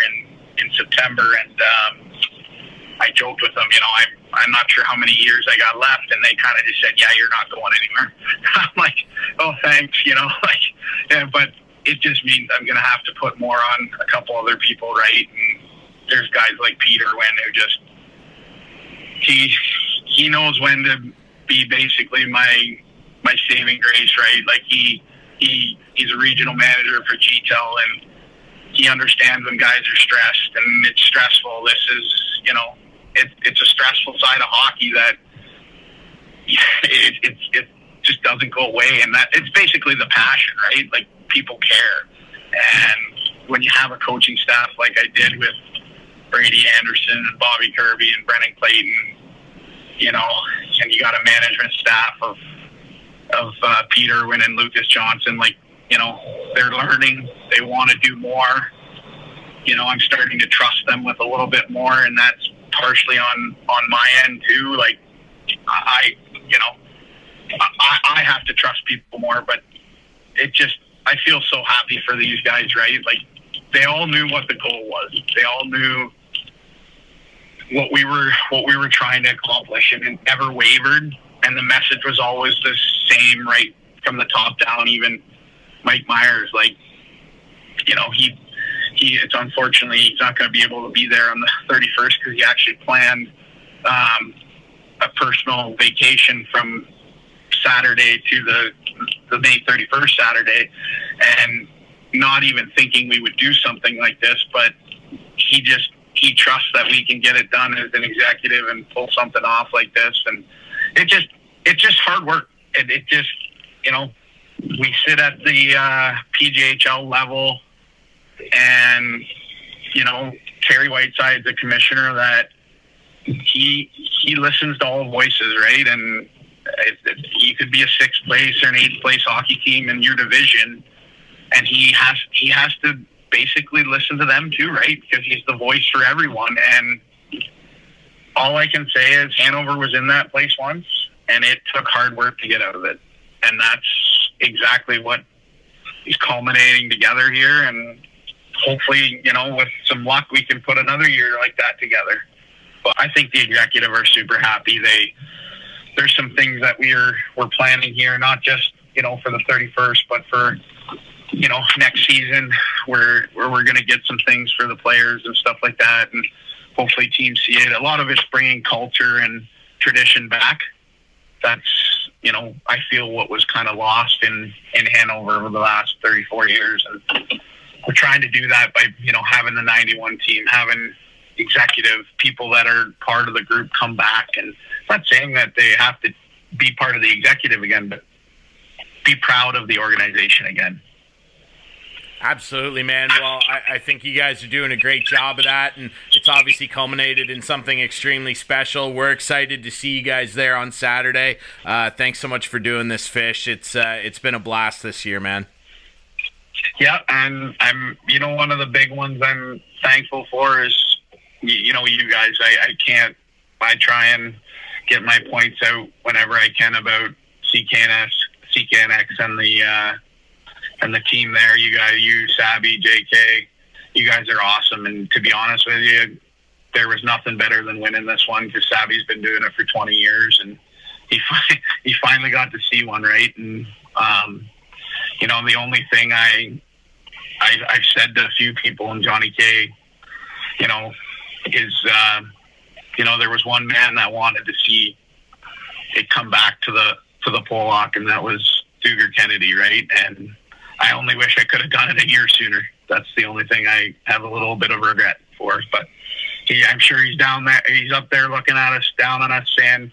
in September, and I joked with them, I'm not sure how many years I got left, and they kind of just said, yeah, you're not going anywhere. I'm like, oh, thanks, but it just means I'm going to have to put more on a couple other people, right? And there's guys like Peter Wynn who just, he knows when to be basically my saving grace, right? Like he's a regional manager for GTEL, and he understands when guys are stressed, and it's stressful. This is, it's a stressful side of hockey that it just doesn't go away, and that it's basically the passion, right? Like people care, and when you have a coaching staff like I did with Brady Anderson and Bobby Kirby and Brennan Clayton, and you got a management staff of Peter Wynn and Lucas Johnson, they're learning, they want to do more. I'm starting to trust them with a little bit more, and that's partially on my end too. Like I have to trust people more, but I feel so happy for these guys, right? Like they all knew what the goal was. They all knew what we were trying to accomplish, and it never wavered. And the message was always the same, right from the top down. Even Mike Myers, it's unfortunately he's not going to be able to be there on the 31st because he actually planned a personal vacation from Saturday to the May 31st Saturday, and not even thinking we would do something like this, but he trusts that we can get it done as an executive and pull something off like this. And it's just hard work. It just, we sit at the PJHL level, and, Terry Whiteside's the commissioner, that he listens to all voices, right? And you could be a 6th place or an 8th place hockey team in your division, and he has to basically listen to them too, right? Because he's the voice for everyone. And all I can say is Hanover was in that place once, and it took hard work to get out of it. And that's exactly what is culminating together here. And hopefully, with some luck, we can put another year like that together. But I think the executive are super happy. There's some things that we're planning here, not just, for the 31st, but for, next season where we're going to get some things for the players and stuff like that. And hopefully teams see it. A lot of it's bringing culture and tradition back. That's, I feel what was kind of lost in Hanover over the last 34 years. And we're trying to do that by, having the 91 team, having executive people that are part of the group come back. And I'm not saying that they have to be part of the executive again, but be proud of the organization again. Absolutely, man. Well, I think you guys are doing a great job of that, and it's obviously culminated in something extremely special. We're excited to see you guys there on Saturday. Thanks so much for doing this, Fish. It's been a blast this year, man. Yeah, and I'm, one of the big ones I'm thankful for is, you guys. I try and get my points out whenever I can about CKNX and the team there. You guys, Sabby, JK, you guys are awesome. And to be honest with you, there was nothing better than winning this one, because Sabby's been doing it for 20 years, and he finally got to see one, right? And the only thing I've said to a few people, and Johnny K, is there was one man that wanted to see it come back to the Pollock, and that was Duger Kennedy, right? And I only wish I could have done it a year sooner. That's the only thing I have a little bit of regret for. But I'm sure he's down there. He's up there looking at us, down on us, saying,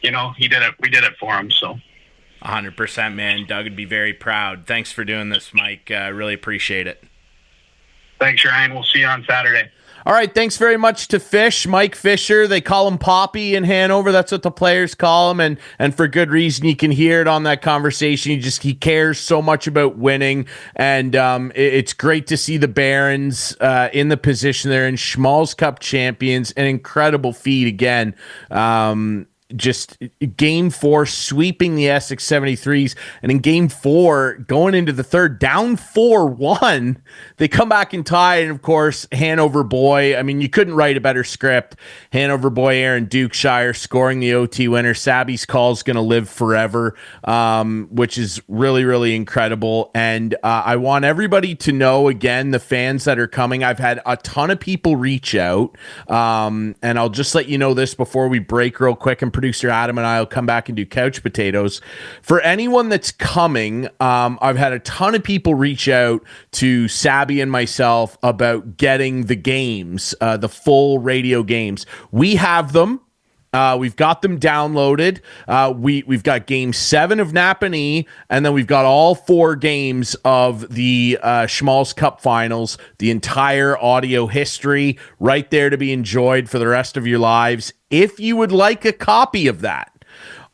he did it. We did it for him. So 100%, man. Doug would be very proud. Thanks for doing this, Mike. Really appreciate it. Thanks, Ryan. We'll see you on Saturday. All right, thanks very much to Fish, Mike Fisher. They call him Poppy in Hanover. That's what the players call him, and for good reason. You can hear it on that conversation. He cares so much about winning, and it's great to see the Barons in the position they're in, Schmalz Cup champions, an incredible feat again. just game 4 sweeping the Essex 73s, and in game 4 going into the third down 4-1, they come back and tie. And of course, Hanover boy, I mean, you couldn't write a better script. Hanover boy Aaron Dukeshire scoring the OT winner. Sabby's call is going to live forever, which is really, really incredible. And I want everybody to know, again, the fans that are coming, I've had a ton of people reach out, and I'll just let you know this before we break real quick, and producer Adam and I will come back and do couch potatoes. For anyone that's coming, I've had a ton of people reach out to Sabby and myself about getting the games, the full radio games. We have them. We've got them downloaded. We've got game 7 of Napanee, and then we've got all 4 games of the Schmalz Cup finals, the entire audio history right there to be enjoyed for the rest of your lives. If you would like a copy of that,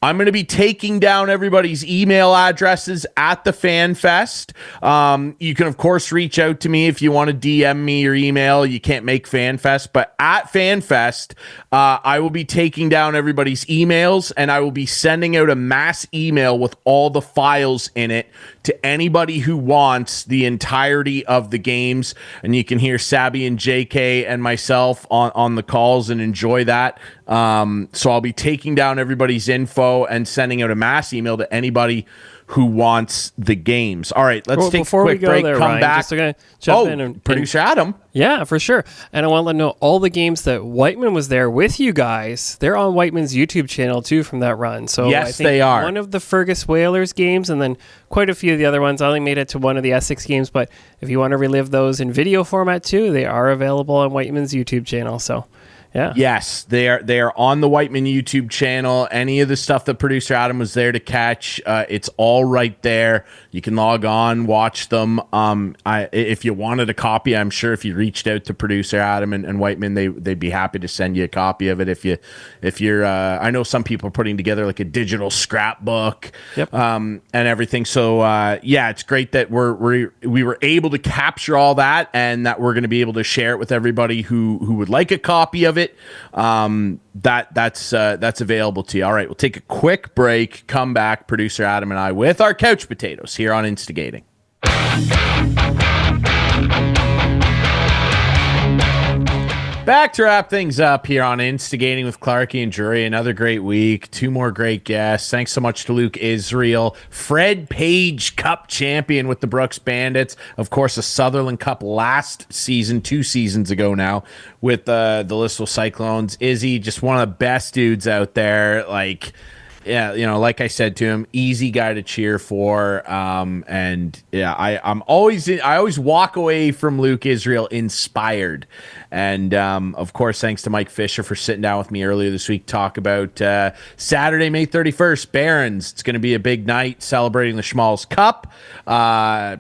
I'm going to be taking down everybody's email addresses at the Fan Fest. You can, of course, reach out to me if you want to DM me or email. You can't make Fan Fest, but at Fan Fest, I will be taking down everybody's emails, and I will be sending out a mass email with all the files in it to anybody who wants the entirety of the games. And you can hear Sabby and JK and myself on the calls and enjoy that. So I'll be taking down everybody's info and sending out a mass email to anybody who wants the games. All right, let's take a quick break, come Ryan, back. Just gonna jump in and producer Adam. Yeah, for sure. And I want to let you know all the games that Whiteman was there with you guys, they're on Whiteman's YouTube channel too from that run. So yes, I think they are. One of the Fergus Whalers games, and then quite a few of the other ones. I only made it to one of the Essex games, but if you want to relive those in video format too, they are available on Whiteman's YouTube channel. So yeah. Yes, they are on the Whiteman YouTube channel. Any of the stuff that producer Adam was there to catch, it's all right there. You can log on, watch them. If you wanted a copy, I'm sure if you reached out to producer Adam and Whiteman, they'd be happy to send you a copy of it. If you're, I know some people are putting together like a digital scrapbook, yep. And everything. So yeah, it's great that we were able to capture all that, and that we're going to be able to share it with everybody who would like a copy of it. That's available to you. All right, we'll take a quick break, come back, producer Adam and I with our couch potatoes here on Instigating. Back to wrap things up here on Instigating with Clarkie and Drury. Another great week. 2 more great guests. Thanks so much to Luke Israel, Fred Page Cup champion with the Brooks Bandits. Of course, a Sutherland Cup last season, 2 seasons ago now, with the Listowel Cyclones. Izzy, just one of the best dudes out there. Like, yeah, you know, like I said to him, easy guy to cheer for. And yeah, I always walk away from Luke Israel inspired. And of course, thanks to Mike Fisher for sitting down with me earlier this week, talk about Saturday, May 31st, Barons. It's going to be a big night celebrating the Schmalz Cup.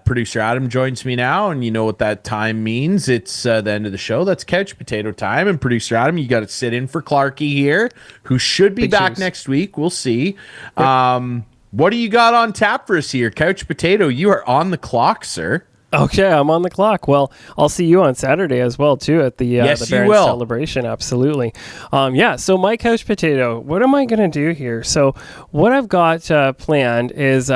Producer Adam joins me now, and you know what that time means. It's the end of the show. That's couch potato time. And producer Adam, you got to sit in for Clarkie here, who should be back next week. We'll see. Yep. What do you got on tap for us here? Couch potato, you are on the clock, sir. Okay, I'm on the clock. Well, I'll see you on Saturday as well, too, at the Barons celebration. Absolutely. So my couch potato, what am I going to do here? So what I've got planned is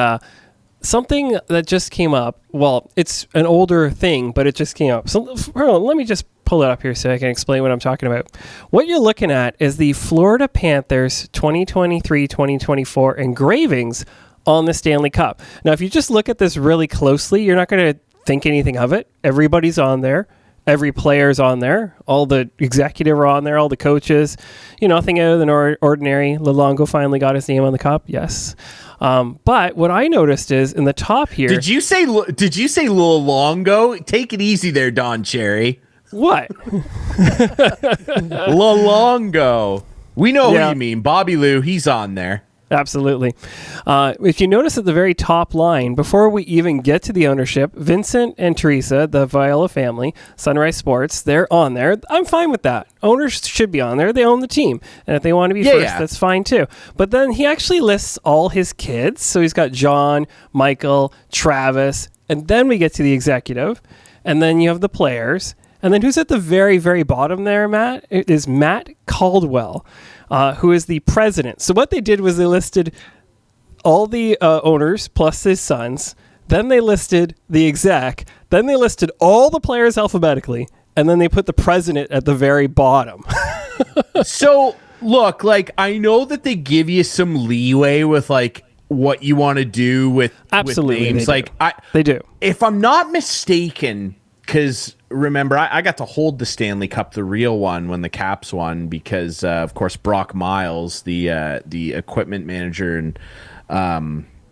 something that just came up. Well, it's an older thing, but it just came up. So let me just pull it up here so I can explain what I'm talking about. What you're looking at is the Florida Panthers 2023-2024 engravings on the Stanley Cup. Now, if you just look at this really closely, you're not going to think anything of it. Everybody's on there. Every player's on there. All the executive are on there. All the coaches. Nothing out of the ordinary. Luongo finally got his name on the cup. Yes. But what I noticed is in the top here. Did you say Luongo? Take it easy there, Don Cherry. What? Luongo. We know who you mean. Bobby Lou, he's on there. Absolutely. If you notice at the very top line, before we even get to the ownership, Vincent and Teresa, the Viola family, Sunrise Sports, they're on there. I'm fine with that. Owners should be on there. They own the team. And if they want to be first, that's fine too. But then he actually lists all his kids. So he's got John, Michael, Travis, and then we get to the executive. And then you have the players. And then who's at the very, very bottom there, Matt? It is Matt Caldwell. who is the president. So what they did was they listed all the owners plus his sons. Then they listed the exec. Then they listed all the players alphabetically. And then they put the president at the very bottom. So, look, like, I know that they give you some leeway with, like, what you want to do with names. They do. If I'm not mistaken, because remember, I got to hold the Stanley Cup, the real one, when the Caps won, because, of course, Brock Miles, the equipment manager, and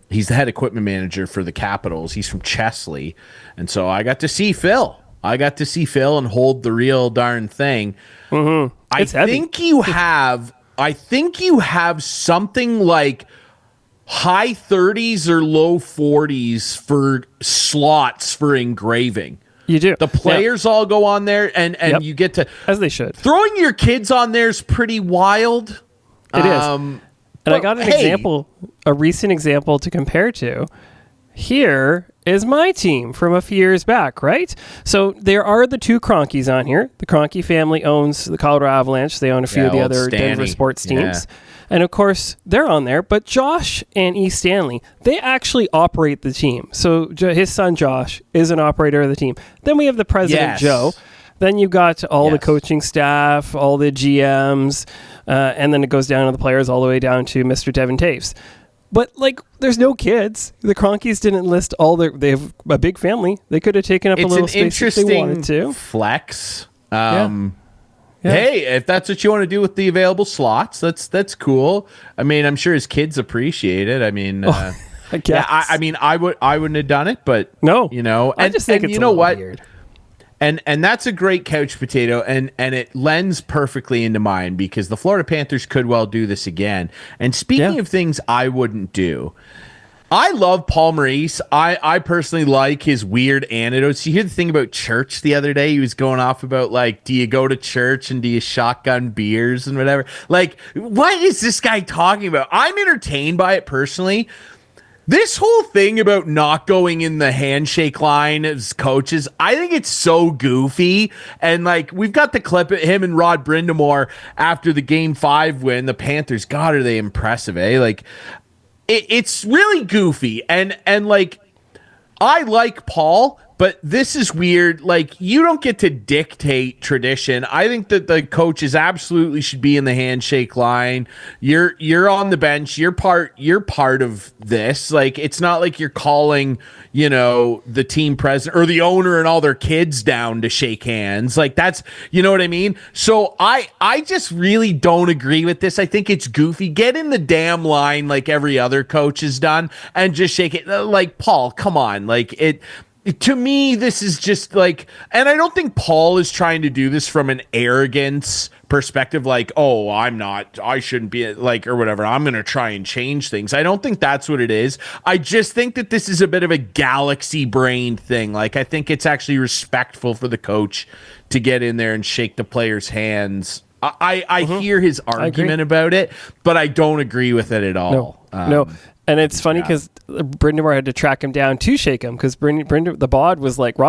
he's the head equipment manager for the Capitals. He's from Chesley. And so I got to see Phil. And hold the real darn thing. Mm-hmm. I think you have something like high 30s or low 40s for slots for engraving. You do. The players all go on there, and you get to, as they should. Throwing your kids on there is pretty wild. It is. And I got an example, a recent example to compare to. Here is my team from a few years back, right? So there are the two Cronkies on here. The Cronky family owns the Colorado Avalanche. They own a few of the other Denver sports teams. Yeah. And of course, they're on there. But Josh and E. Stanley, they actually operate the team. So his son, Josh, is an operator of the team. Then we have the president, Joe. Then you've got all the coaching staff, all the GMs, and then it goes down to the players all the way down to Mr. Devin Taves. But, like, there's no kids. The Cronkies didn't list all their... They have a big family. They could have taken up a little space if they wanted to. Flex. Hey, if that's what you want to do with the available slots, that's cool. I mean, I'm sure his kids appreciate it. I mean... I guess. Yeah, I mean, I wouldn't have done it, but... No. You know... I just think it's a little weird. And that's a great couch potato, and it lends perfectly into mine, because the Florida Panthers could well do this again. And speaking of things I wouldn't do, I love Paul Maurice. I personally like his weird anecdotes. You hear the thing about church the other day? He was going off about, like, do you go to church and do you shotgun beers and whatever? Like, what is this guy talking about? I'm entertained by it personally. This whole thing about not going in the handshake line as coaches, I think it's so goofy. And, like, we've got the clip of him and Rod Brindamore after the Game 5 win. The Panthers, God, are they impressive, eh? Like, it's really goofy. And like, I like Paul, but this is weird. Like, you don't get to dictate tradition. I think that the coaches absolutely should be in the handshake line. You're on the bench. You're part of this. Like, it's not like you're calling, you know, the team president or the owner and all their kids down to shake hands. Like, that's, you know what I mean? So I just really don't agree with this. I think it's goofy. Get in the damn line like every other coach has done and just shake it. Like, Paul, come on. Like, to me, this is just like, and I don't think Paul is trying to do this from an arrogance perspective, like, oh, I shouldn't be, like, or whatever, I'm going to try and change things. I don't think that's what it is. I just think that this is a bit of a galaxy brain thing. Like, I think it's actually respectful for the coach to get in there and shake the players' hands. I hear his argument about it, but I don't agree with it at all. No. And it's funny because Brindamore had to track him down to shake him, because Rod the Bod was like,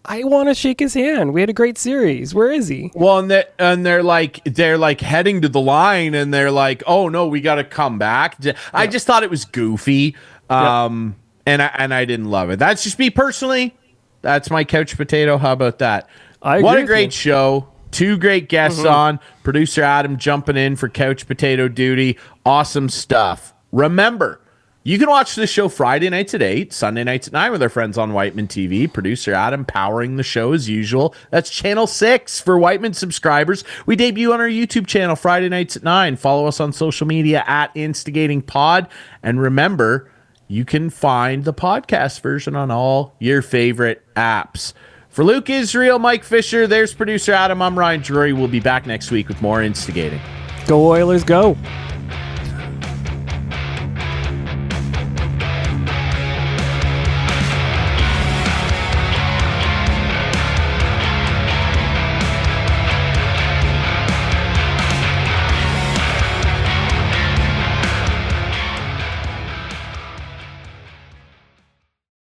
I want to shake his hand. We had a great series. Where is he? Well, and they're like heading to the line, and they're like, oh no, we got to come back. I just thought it was goofy, and I didn't love it. That's just me personally. That's my couch potato. How about that? What a great show. Two great guests on. Producer Adam jumping in for couch potato duty. Awesome stuff. Remember, you can watch this show Friday nights at 8, Sunday nights at 9 with our friends on Whiteman TV. Producer Adam powering the show as usual. That's Channel 6 for Whiteman subscribers. We debut on our YouTube channel Friday nights at 9. Follow us on social media at InstigatingPod. And remember, you can find the podcast version on all your favorite apps. For Luke Israel, Mike Fisher, there's producer Adam. I'm Ryan Drury. We'll be back next week with more Instigating. Go Oilers, go.